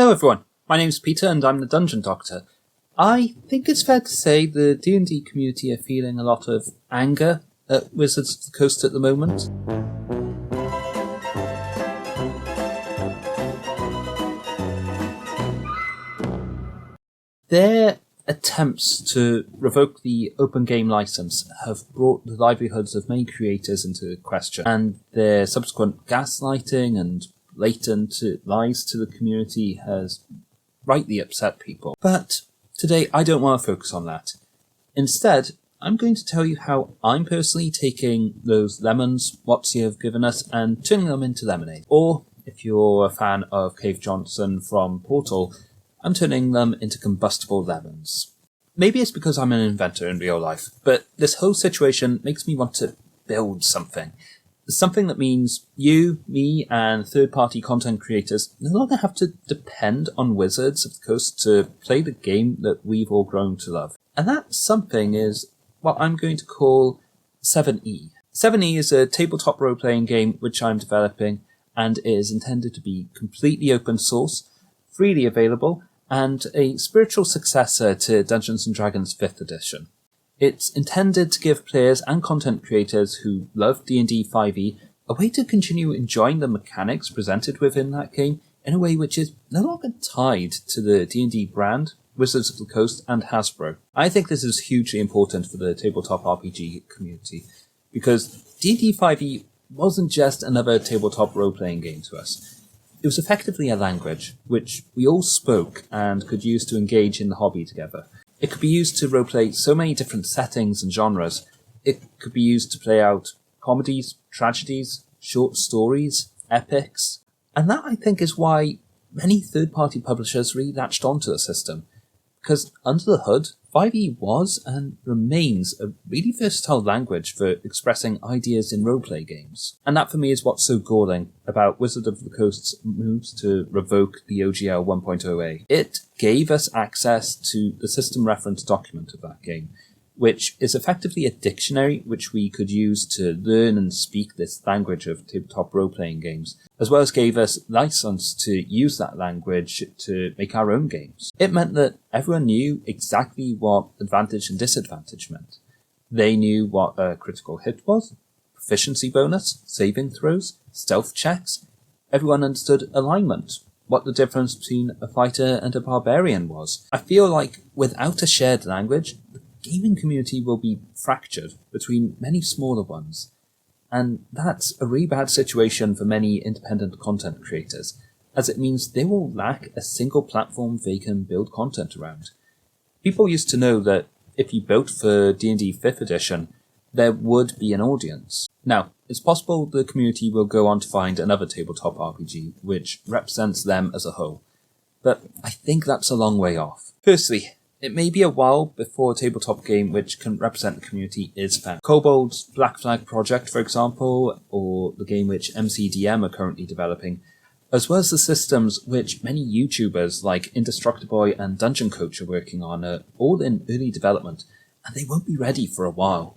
Hello everyone, my name's Peter and I'm the Dungeon Doctor. I think it's fair to say the D&D community are feeling a lot of anger at Wizards of the Coast at the moment. Their attempts to revoke the open game license have brought the livelihoods of many creators into question, and their subsequent gaslighting and blatant lies to the community has rightly upset people. But today I don't want to focus on that. Instead, I'm going to tell you how I'm personally taking those lemons WOTC have given us and turning them into lemonade. Or, if you're a fan of Cave Johnson from Portal, I'm turning them into combustible lemons. Maybe it's because I'm an inventor in real life, but this whole situation makes me want to build something. Something that means you, me, and third-party content creators no longer have to depend on Wizards of the Coast to play the game that we've all grown to love. And that something is what I'm going to call 7E. 7E is a tabletop role-playing game which I'm developing, and it is intended to be completely open source, freely available, and a spiritual successor to Dungeons & Dragons 5th Edition. It's intended to give players and content creators who love D&D 5e a way to continue enjoying the mechanics presented within that game in a way which is no longer tied to the D&D brand, Wizards of the Coast, and Hasbro. I think this is hugely important for the tabletop RPG community, because D&D 5e wasn't just another tabletop role-playing game to us. It was effectively a language which we all spoke and could use to engage in the hobby together. It could be used to roleplay so many different settings and genres. It could be used to play out comedies, tragedies, short stories, epics. And that, I think, is why many third-party publishers really latched onto the system. Because under the hood, 5e was and remains a really versatile language for expressing ideas in roleplay games. And that for me is what's so galling about Wizard of the Coast's moves to revoke the OGL 1.0a. It gave us access to the system reference document of that game, which is effectively a dictionary which we could use to learn and speak this language of tabletop role-playing games, as well as gave us license to use that language to make our own games. It meant that everyone knew exactly what advantage and disadvantage meant. They knew what a critical hit was, proficiency bonus, saving throws, stealth checks. Everyone understood alignment, what the difference between a fighter and a barbarian was. I feel like without a shared language, the gaming community will be fractured between many smaller ones. And that's a really bad situation for many independent content creators, as it means they will lack a single platform they can build content around. People used to know that if you built for D&D 5th Edition, there would be an audience. Now, it's possible the community will go on to find another tabletop RPG which represents them as a whole, but I think that's a long way off. Firstly, it may be a while before a tabletop game which can represent the community is found. Kobold's Black Flag project, for example, or the game which MCDM are currently developing, as well as the systems which many YouTubers like Indestructiboy and Dungeon Coach are working on, are all in early development, and they won't be ready for a while.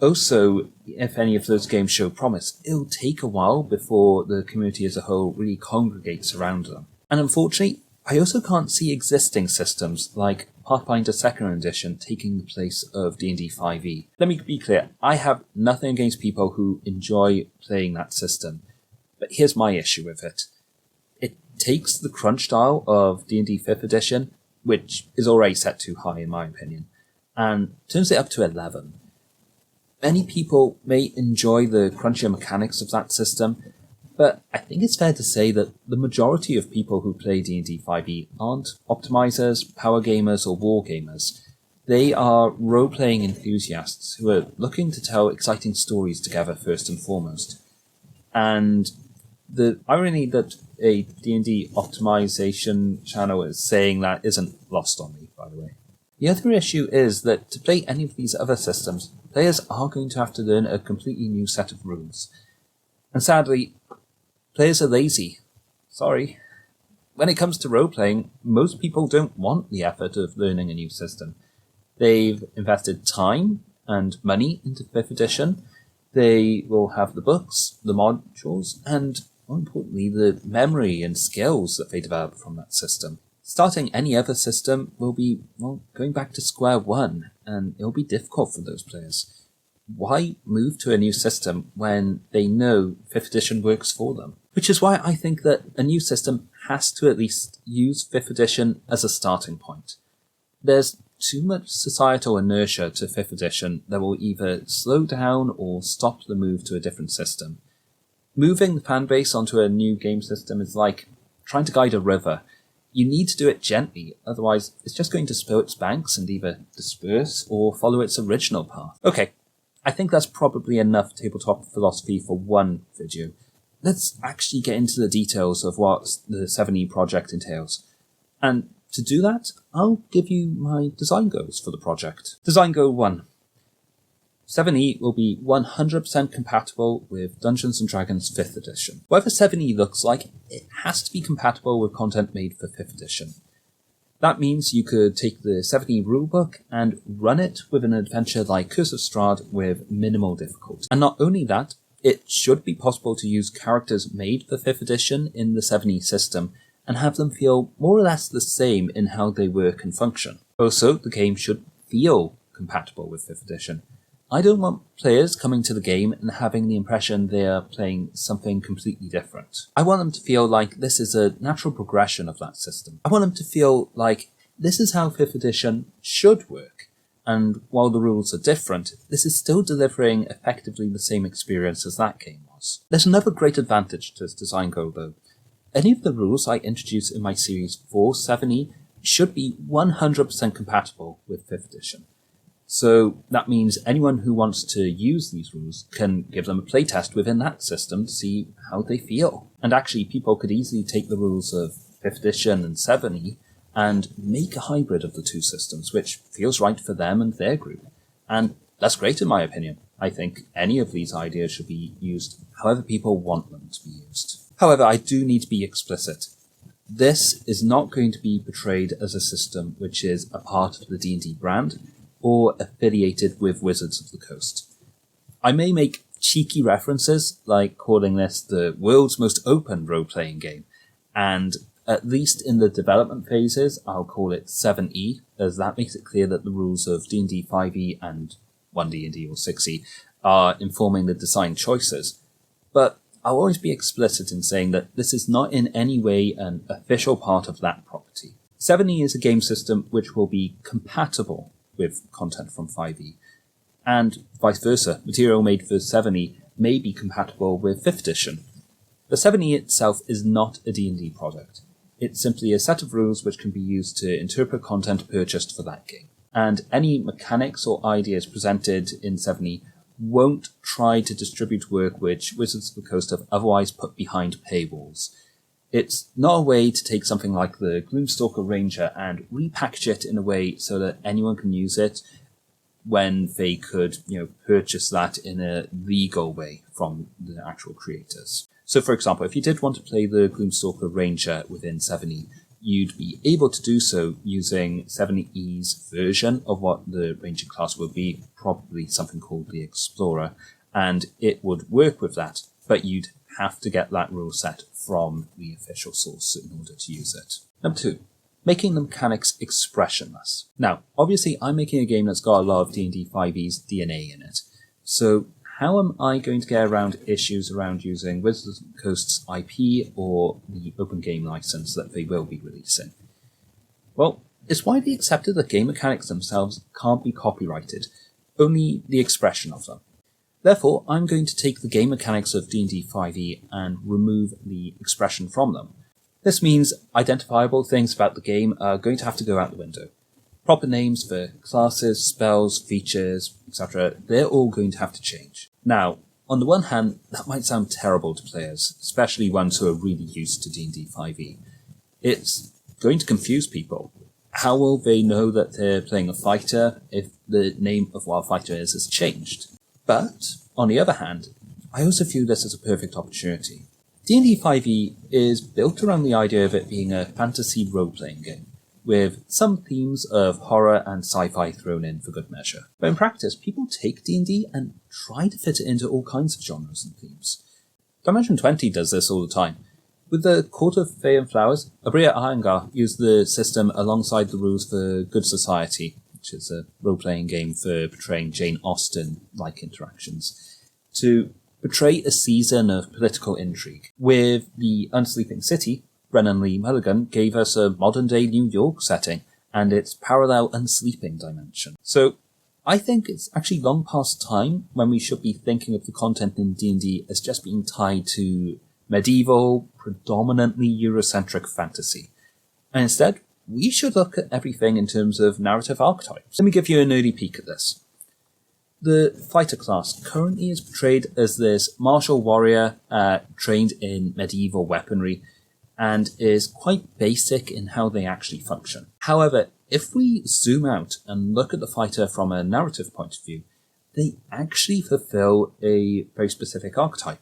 Also, if any of those games show promise, it'll take a while before the community as a whole really congregates around them. And unfortunately, I also can't see existing systems like Pathfinder 2nd Edition taking the place of D&D 5e. Let me be clear, I have nothing against people who enjoy playing that system, but here's my issue with it. It takes the crunch style of D&D 5th Edition, which is already set too high in my opinion, and turns it up to 11. Many people may enjoy the crunchier mechanics of that system, but I think it's fair to say that the majority of people who play D&D 5e aren't optimizers, power gamers, or war gamers. They are role-playing enthusiasts who are looking to tell exciting stories together first and foremost. And the irony that a D&D optimization channel is saying that isn't lost on me, by the way. The other issue is that to play any of these other systems, players are going to have to learn a completely new set of rules. And sadly, players are lazy. Sorry. When it comes to role-playing, most people don't want the effort of learning a new system. They've invested time and money into 5th edition. They will have the books, the modules, and more importantly, the memory and skills that they develop from that system. Starting any other system will be, going back to square one, and it'll be difficult for those players. Why move to a new system when they know 5th edition works for them? Which is why I think that a new system has to at least use 5th edition as a starting point. There's too much societal inertia to 5th edition that will either slow down or stop the move to a different system. Moving the fanbase onto a new game system is like trying to guide a river. You need to do it gently, otherwise it's just going to spill its banks and either disperse or follow its original path. Okay, I think that's probably enough tabletop philosophy for one video. Let's actually get into the details of what the 7E project entails. And to do that, I'll give you my design goals for the project. Design goal 1. 7E will be 100% compatible with Dungeons & Dragons 5th edition. Whatever 7E looks like, it has to be compatible with content made for 5th edition. That means you could take the 7E rulebook and run it with an adventure like Curse of Strahd with minimal difficulty. And not only that, it should be possible to use characters made for 5th edition in the 7E system and have them feel more or less the same in how they work and function. Also, the game should feel compatible with 5th edition. I don't want players coming to the game and having the impression they are playing something completely different. I want them to feel like this is a natural progression of that system. I want them to feel like this is how 5th edition should work, and while the rules are different, this is still delivering effectively the same experience as that game was. There's another great advantage to this design goal though. Any of the rules I introduce in my series for 7E should be 100% compatible with 5th edition. So that means anyone who wants to use these rules can give them a playtest within that system to see how they feel. And actually, people could easily take the rules of 5th edition and 7E and make a hybrid of the two systems, which feels right for them and their group. And that's great in my opinion. I think any of these ideas should be used however people want them to be used. However, I do need to be explicit. This is not going to be portrayed as a system which is a part of the D&D brand, or affiliated with Wizards of the Coast. I may make cheeky references, like calling this the world's most open role-playing game, and at least in the development phases, I'll call it 7E, as that makes it clear that the rules of D&D 5E and 1D&D or 6E are informing the design choices. But I'll always be explicit in saying that this is not in any way an official part of that property. 7E is a game system which will be compatible with content from 5E, and vice versa. Material made for 7E may be compatible with 5th edition. The 7E itself is not a D&D product. It's simply a set of rules which can be used to interpret content purchased for that game. And any mechanics or ideas presented in 7E won't try to distribute work which Wizards of the Coast have otherwise put behind paywalls. It's not a way to take something like the Gloomstalker Ranger and repackage it in a way so that anyone can use it when they could, purchase that in a legal way from the actual creators. So for example, if you did want to play the Gloomstalker Ranger within 7E, you'd be able to do so using 7E's version of what the Ranger class would be, probably something called the Explorer, and it would work with that, but you'd have to get that rule set from the official source in order to use it. Number 2, making the mechanics expressionless. Now, obviously I'm making a game that's got a lot of D&D 5e's DNA in it, so how am I going to get around issues around using Wizards of the Coast's IP or the open game license that they will be releasing? Well, it's widely accepted that game mechanics themselves can't be copyrighted, only the expression of them. Therefore, I'm going to take the game mechanics of D&D 5e and remove the expression from them. This means identifiable things about the game are going to have to go out the window. Proper names for classes, spells, features, etc., they're all going to have to change. Now, on the one hand, that might sound terrible to players, especially ones who are really used to D&D 5e. It's going to confuse people. How will they know that they're playing a fighter if the name of what a fighter is has changed? But, on the other hand, I also view this as a perfect opportunity. D&D 5e is built around the idea of it being a fantasy role-playing game, with some themes of horror and sci-fi thrown in for good measure. But in practice, people take D&D and try to fit it into all kinds of genres and themes. Dimension 20 does this all the time. With the Court of Fae and Flowers, Abria Iyengar used the system alongside the rules for Good Society, which is a role-playing game for portraying Jane Austen-like interactions, to portray a season of political intrigue. With the Unsleeping City, Brennan Lee Mulligan gave us a modern-day New York setting and its parallel unsleeping dimension. So I think it's actually long past time when we should be thinking of the content in D&D as just being tied to medieval, predominantly Eurocentric fantasy. And instead, we should look at everything in terms of narrative archetypes. Let me give you an early peek at this. The fighter class currently is portrayed as this martial warrior trained in medieval weaponry and is quite basic in how they actually function. However, if we zoom out and look at the fighter from a narrative point of view, they actually fulfill a very specific archetype,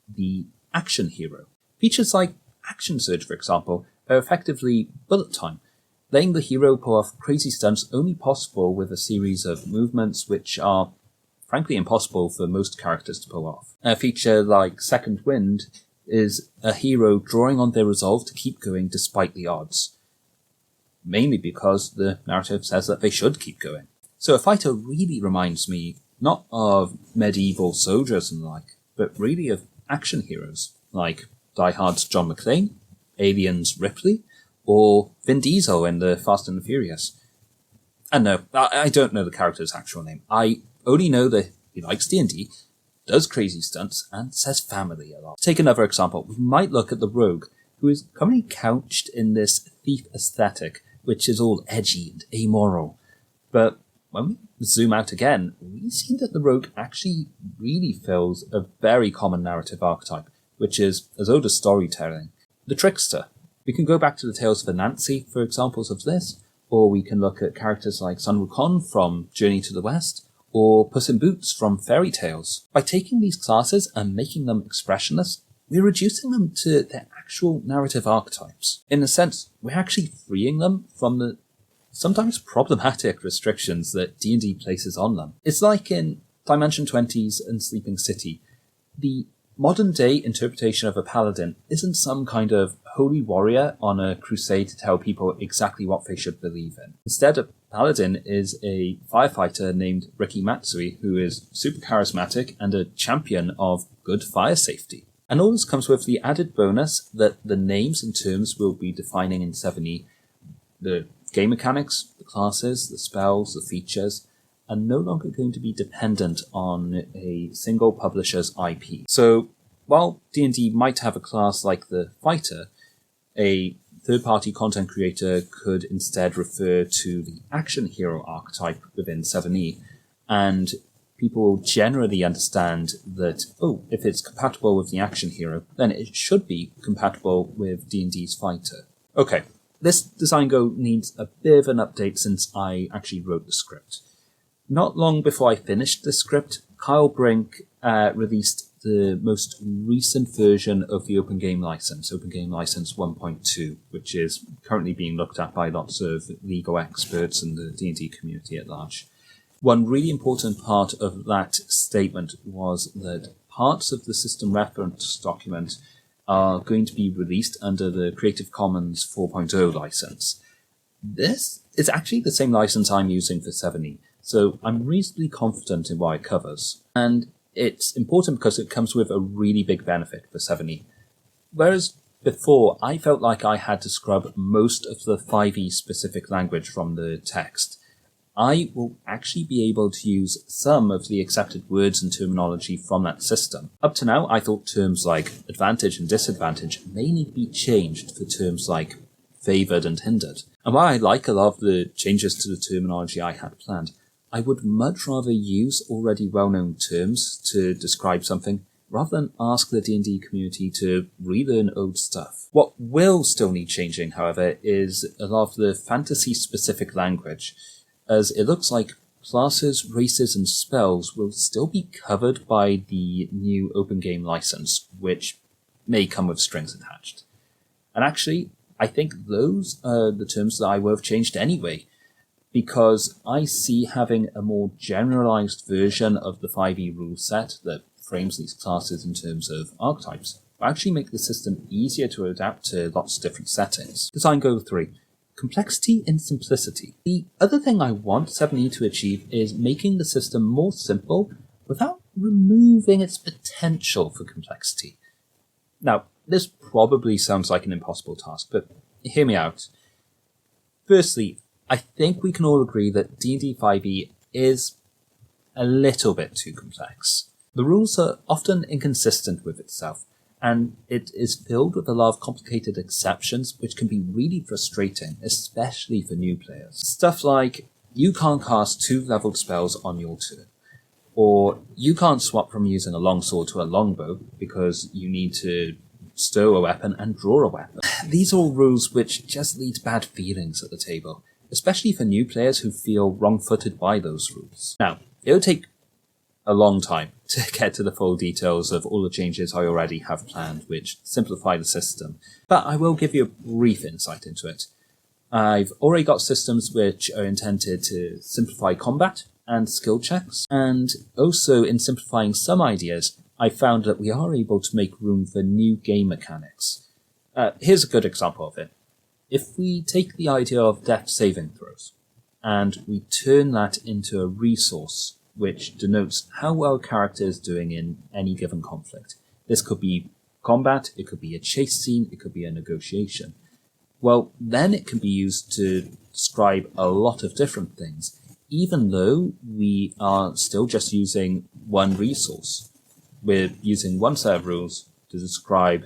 the action hero. Features like Action Surge, for example, are effectively bullet time, letting the hero pull off crazy stunts only possible with a series of movements which are frankly impossible for most characters to pull off. A feature like Second Wind is a hero drawing on their resolve to keep going despite the odds, mainly because the narrative says that they should keep going. So a fighter really reminds me not of medieval soldiers and the like, but really of action heroes like Die Hard's John McClane, Alien's Ripley, or Vin Diesel in the Fast and the Furious. And no, I don't know the character's actual name. I only know that he likes D&D, does crazy stunts, and says family a lot. To take another example, we might look at the rogue, who is currently couched in this thief aesthetic, which is all edgy and amoral. But when we zoom out again, we see that the rogue actually really fills a very common narrative archetype, which is as old as storytelling. The trickster. We can go back to the Tales of Anansi for examples of this, or we can look at characters like Sun Wukong from Journey to the West, or Puss in Boots from Fairy Tales. By taking these classes and making them expressionless, we're reducing them to their actual narrative archetypes. In a sense, we're actually freeing them from the sometimes problematic restrictions that D&D places on them. It's like in Dimension 20's Unsleeping City. The modern-day interpretation of a paladin isn't some kind of holy warrior on a crusade to tell people exactly what they should believe in. Instead, a paladin is a firefighter named Riki Matsui who is super charismatic and a champion of good fire safety. And all this comes with the added bonus that the names and terms we'll be defining in 7e, the game mechanics, the classes, the spells, the features, are no longer going to be dependent on a single publisher's IP. So, while D&D might have a class like the Fighter, a third-party content creator could instead refer to the action hero archetype within 7e, and people will generally understand that, if it's compatible with the action hero, then it should be compatible with D&D's Fighter. Okay, this design goal needs a bit of an update since I actually wrote the script. Not long before I finished the script, Kyle Brink released the most recent version of the Open Game License, Open Game License 1.2, which is currently being looked at by lots of legal experts and the D&D community at large. One really important part of that statement was that parts of the system reference document are going to be released under the Creative Commons 4.0 license. This is actually the same license I'm using for 7e, so I'm reasonably confident in what it covers. And it's important because it comes with a really big benefit for 7e. Whereas before, I felt like I had to scrub most of the 5e specific language from the text. I will actually be able to use some of the accepted words and terminology from that system. Up to now, I thought terms like advantage and disadvantage may need to be changed for terms like favoured and hindered. And while I like a lot of the changes to the terminology I had planned, I would much rather use already well-known terms to describe something rather than ask the D&D community to relearn old stuff. What will still need changing, however, is a lot of the fantasy-specific language, as it looks like classes, races, and spells will still be covered by the new Open Game License, which may come with strings attached. And actually, I think those are the terms that I would have changed anyway, because I see having a more generalized version of the 5e rule set that frames these classes in terms of archetypes, but actually make the system easier to adapt to lots of different settings. Design goal 3. Complexity in simplicity. The other thing I want 7e to achieve is making the system more simple without removing its potential for complexity. Now, this probably sounds like an impossible task, but hear me out. Firstly, I think we can all agree that D&D 5e is a little bit too complex. The rules are often inconsistent with itself, and it is filled with a lot of complicated exceptions which can be really frustrating, especially for new players. Stuff like, you can't cast 2 leveled spells on your turn, or you can't swap from using a longsword to a longbow because you need to stow a weapon and draw a weapon. These are all rules which just lead to bad feelings at the table, especially for new players who feel wrong-footed by those rules. Now, it'll take a long time to get to the full details of all the changes I already have planned, which simplify the system, but I will give you a brief insight into it. I've already got systems which are intended to simplify combat and skill checks, and also in simplifying some ideas, I found that we are able to make room for new game mechanics. Here's a good example of it. If we take the idea of death saving throws, and we turn that into a resource which denotes how well a character is doing in any given conflict. This could be combat, it could be a chase scene, it could be a negotiation. Well, then it can be used to describe a lot of different things, even though we are still just using one resource. We're using one set of rules to describe,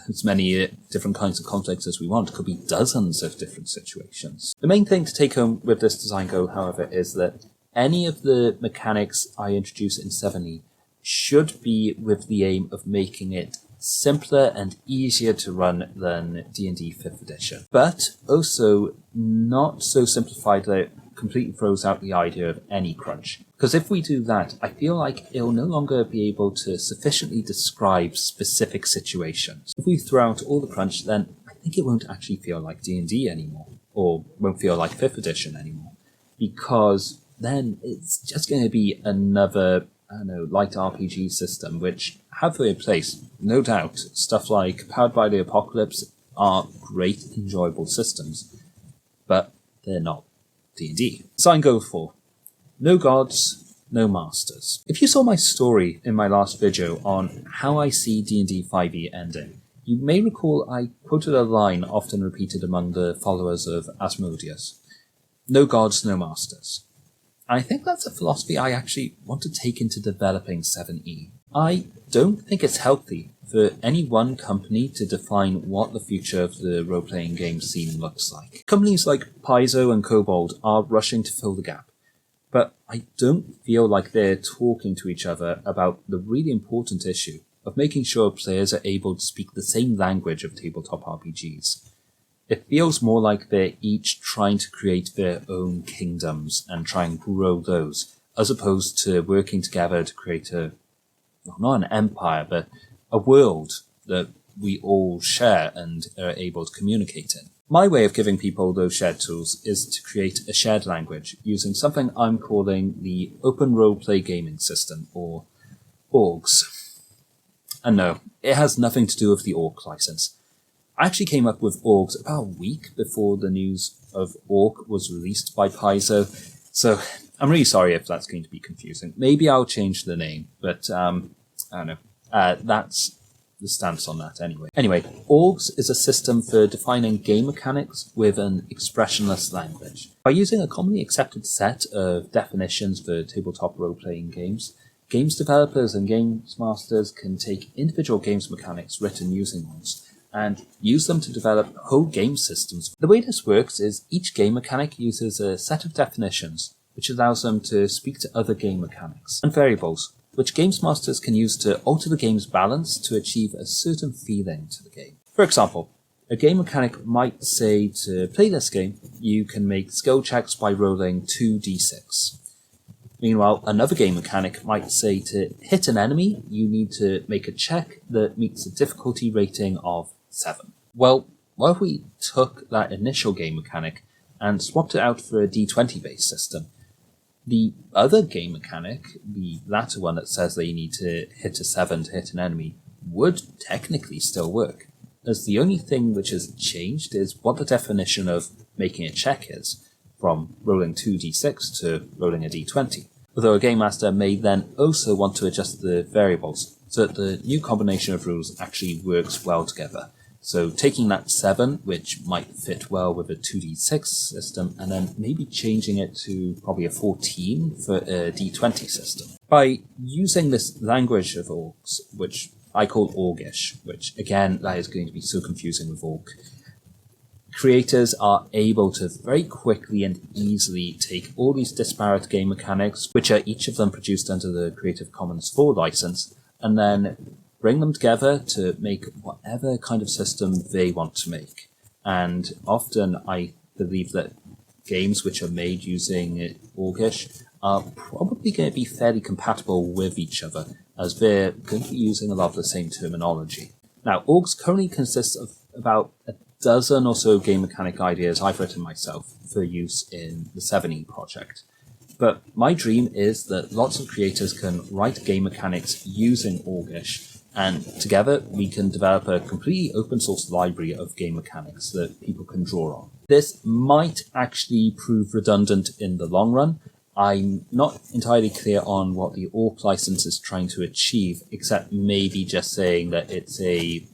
as many different kinds of conflicts as we want. It could be dozens of different situations. The main thing to take home with this design goal, however, is that any of the mechanics I introduce in 7e should be with the aim of making it simpler and easier to run than D&D 5th Edition, but also not so simplified that it completely throws out the idea of any crunch. Because if we do that, I feel like it'll no longer be able to sufficiently describe specific situations. If we throw out all the crunch, then I think it won't actually feel like D&D anymore, or won't feel like 5th Edition anymore, because then it's just going to be another, light RPG system, which have their place, no doubt. Stuff like Powered by the Apocalypse are great, enjoyable systems, but they're not D&D. Design goal 4. No gods, no masters. If you saw my story in my last video on how I see D&D 5e ending, you may recall I quoted a line often repeated among the followers of Asmodeus. No gods, no masters. I think that's a philosophy I actually want to take into developing 7e. I don't think it's healthy for any one company to define what the future of the role-playing game scene looks like. Companies like Paizo and Kobold are rushing to fill the gap, but I don't feel like they're talking to each other about the really important issue of making sure players are able to speak the same language of tabletop RPGs. It feels more like they're each trying to create their own kingdoms and try and grow those, as opposed to working together to create not an empire, but a world that we all share and are able to communicate in. My way of giving people those shared tools is to create a shared language using something I'm calling the Open Roleplay Gaming System, or ORGS. And no, it has nothing to do with the ORG license. I actually came up with ORGS about a week before the news of ORG was released by Paizo, so I'm really sorry if that's going to be confusing. Maybe I'll change the name, but I don't know. That's the stance on that anyway. Anyway, ORGS is a system for defining game mechanics with an expressionless language. By using a commonly accepted set of definitions for tabletop role-playing games, games developers and games masters can take individual games mechanics written using ORGS and use them to develop whole game systems. The way this works is each game mechanic uses a set of definitions which allows them to speak to other game mechanics, and variables, which games masters can use to alter the game's balance to achieve a certain feeling to the game. For example, a game mechanic might say to play this game, you can make skill checks by rolling 2d6. Meanwhile, another game mechanic might say to hit an enemy, you need to make a check that meets a difficulty rating of 7. Well, what if we took that initial game mechanic and swapped it out for a d20 based system? The other game mechanic, the latter one that says that you need to hit a 7 to hit an enemy, would technically still work, as the only thing which has changed is what the definition of making a check is, from rolling 2d6 to rolling a d20. Although a game master may then also want to adjust the variables so that the new combination of rules actually works well together. So taking that 7, which might fit well with a 2d6 system, and then maybe changing it to probably a 14 for a d20 system. By using this language of orcs, which I call Orgish, which again, that is going to be so confusing with Orc, creators are able to very quickly and easily take all these disparate game mechanics, which are each of them produced under the Creative Commons 4 license, and then bring them together to make whatever kind of system they want to make. And often I believe that games which are made using Orgish are probably going to be fairly compatible with each other, as they're going to be using a lot of the same terminology. Now, Orgs currently consists of about a dozen or so game mechanic ideas I've written myself for use in the 7e project. But my dream is that lots of creators can write game mechanics using Orgish, and together we can develop a completely open source library of game mechanics that people can draw on. This might actually prove redundant in the long run. I'm not entirely clear on what the Orc license is trying to achieve, except maybe just saying that it's a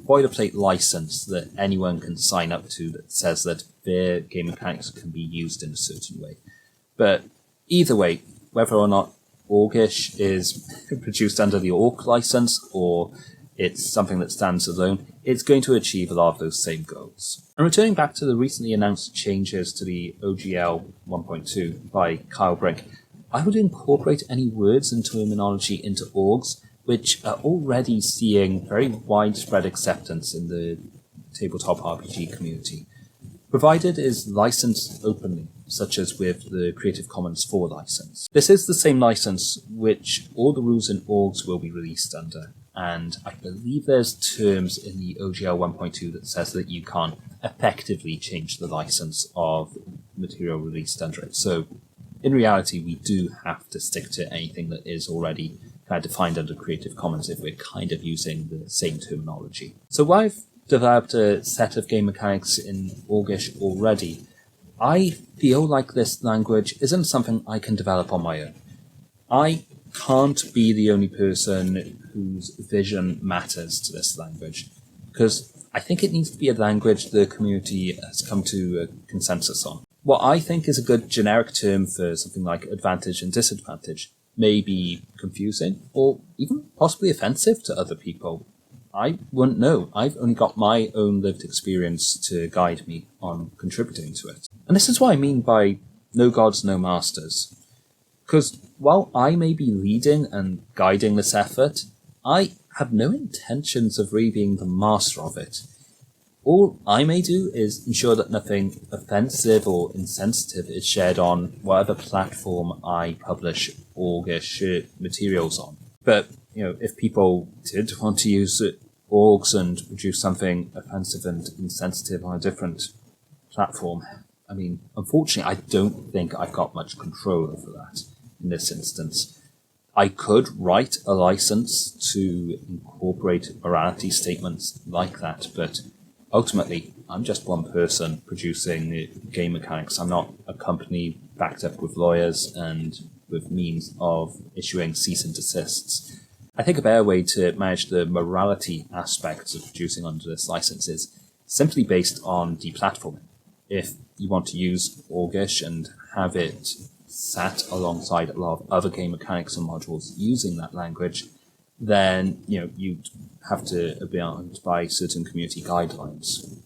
boilerplate license that anyone can sign up to that says that their game mechanics can be used in a certain way. But either way, whether or not Orgish is produced under the Orc license or it's something that stands alone, it's going to achieve a lot of those same goals. And returning back to the recently announced changes to the OGL 1.2 by Kyle Brink, I would incorporate any words and terminology into orgs which are already seeing very widespread acceptance in the tabletop RPG community, provided it is licensed openly, such as with the Creative Commons 4 license. This is the same license which all the rules in orgs will be released under, and I believe there's terms in the OGL 1.2 that says that you can't effectively change the license of material released under it. So in reality, we do have to stick to anything that is already kind of defined under Creative Commons if we're kind of using the same terminology. So while I've developed a set of game mechanics in Orgish already, I feel like this language isn't something I can develop on my own. I can't be the only person whose vision matters to this language, because I think it needs to be a language the community has come to a consensus on. What I think is a good generic term for something like advantage and disadvantage may be confusing or even possibly offensive to other people. I wouldn't know. I've only got my own lived experience to guide me on contributing to it. And this is what I mean by no gods, no masters. Because while I may be leading and guiding this effort, I have no intentions of really being the master of it. All I may do is ensure that nothing offensive or insensitive is shared on whatever platform I publish Orgish materials on. But, if people did want to use orgs and produce something offensive and insensitive on a different platform, unfortunately, I don't think I've got much control over that in this instance. I could write a license to incorporate morality statements like that, but ultimately, I'm just one person producing game mechanics. I'm not a company backed up with lawyers and with means of issuing cease and desists. I think a better way to manage the morality aspects of producing under this license is simply based on deplatforming. If you want to use Orgish and have it sat alongside a lot of other game mechanics and modules using that language, then you'd have to abide by certain community guidelines.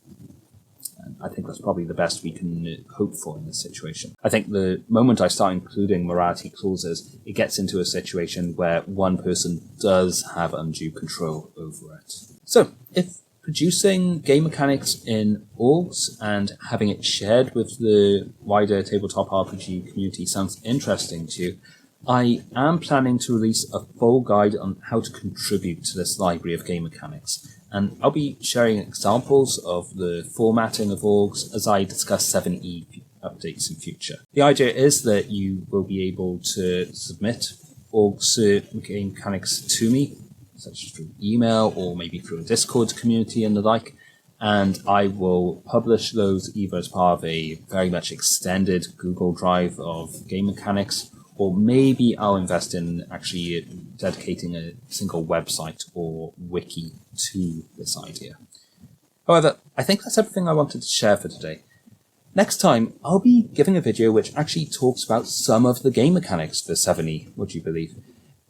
And I think that's probably the best we can hope for in this situation. I think the moment I start including morality clauses, it gets into a situation where one person does have undue control over it. So, if producing game mechanics in orgs and having it shared with the wider tabletop RPG community sounds interesting to you, I am planning to release a full guide on how to contribute to this library of game mechanics, and I'll be sharing examples of the formatting of orgs as I discuss 7e updates in future. The idea is that you will be able to submit orgs game mechanics to me, such as through email or maybe through a Discord community and the like, and I will publish those either as part of a very much extended Google Drive of game mechanics, or maybe I'll invest in actually dedicating a single website or wiki to this idea. However, I think that's everything I wanted to share for today. Next time, I'll be giving a video which actually talks about some of the game mechanics for 7e, would you believe?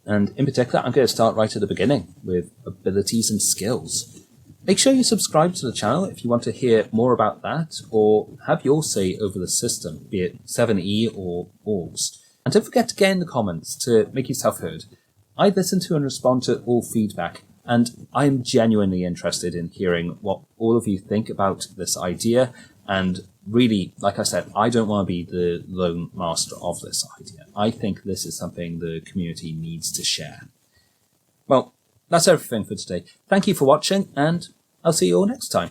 And in particular, I'm going to start right at the beginning with abilities and skills. Make sure you subscribe to the channel if you want to hear more about that, or have your say over the system, be it 7e or orgs. And don't forget to get in the comments to make yourself heard. I listen to and respond to all feedback, and I am genuinely interested in hearing what all of you think about this idea. And really, like I said, I don't want to be the lone master of this idea. I think this is something the community needs to share. Well, that's everything for today. Thank you for watching, and I'll see you all next time.